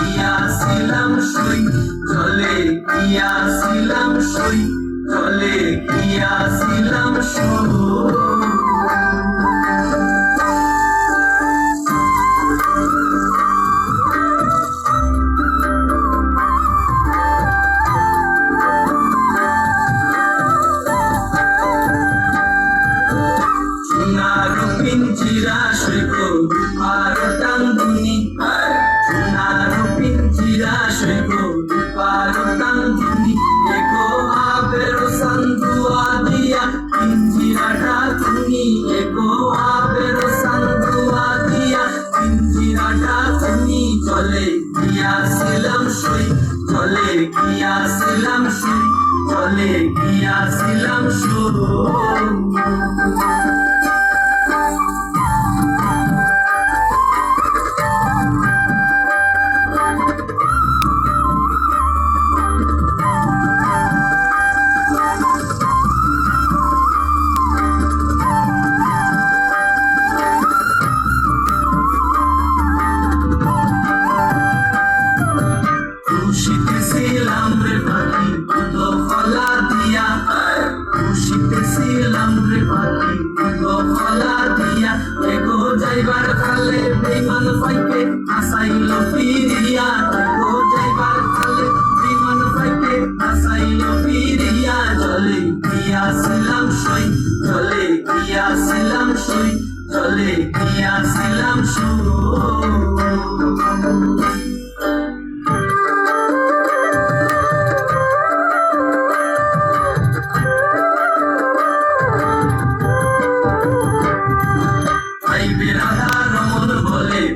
গিয়াছিলাম সই, চলে গিয়াছিলাম সই, চলে গিয়াছিলাম সই। পিঞ্জিরা সৈক রূপার টাঙ্গুনি, সোনার পিঞ্জিরা সৈক রূপার টাঙ্গুনি, এগো আবের সান্দুয়া দিয়া পিঞ্জিরাটা তুমি, এগো আবের সান্দুয়া দিয়া পিঞ্জিরাটা তুমি, চলে গিয়াছিলাম সই, চলে গিয়াছিলাম সই, চলে গিয়াছিলাম সই। খুশিতেছিলাম রে পাখি দুটো ফলা দিয়া, খুশিতেছিলাম রে পাখি দুটো ফলা দিয়া, এগো যাইবার কালে বেইমান পাইকে আসাইল ফিরিয়া, এগো যাইবার কালে বেইমান পাইকে আসাইল ফিরিয়া, চলে গিয়াছিলাম সই, চলে গিয়াছিলাম সই, চলে গিয়াছিলাম সই।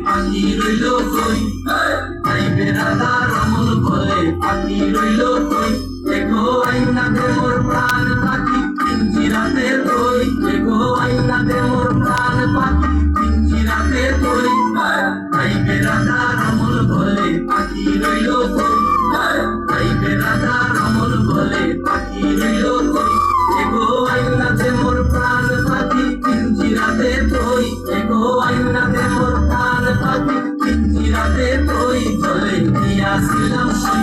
পাখি রইল কই, আইবে রাধা রমন বলে পাখি রইল কই, এগো আইনা দে মোর প্রাণ পাখি পিঞ্জিরাতে কই, এগো আইনা দে মোর প্রাণ পাখি পিঞ্জিরাতে কই, আইবে রাধা রমন বলে পাখি রইল কই, আইবে রাধা রমন বলে পাখি রইল কই, এগো আইনা দে মোর প্রাণ পাখি পিঞ্জিরাতে কই, এগো আইনা দে মোর প্রাণ পাখি পিঞ্জিরাতে কই, চলে গিয়াছিলাম সই।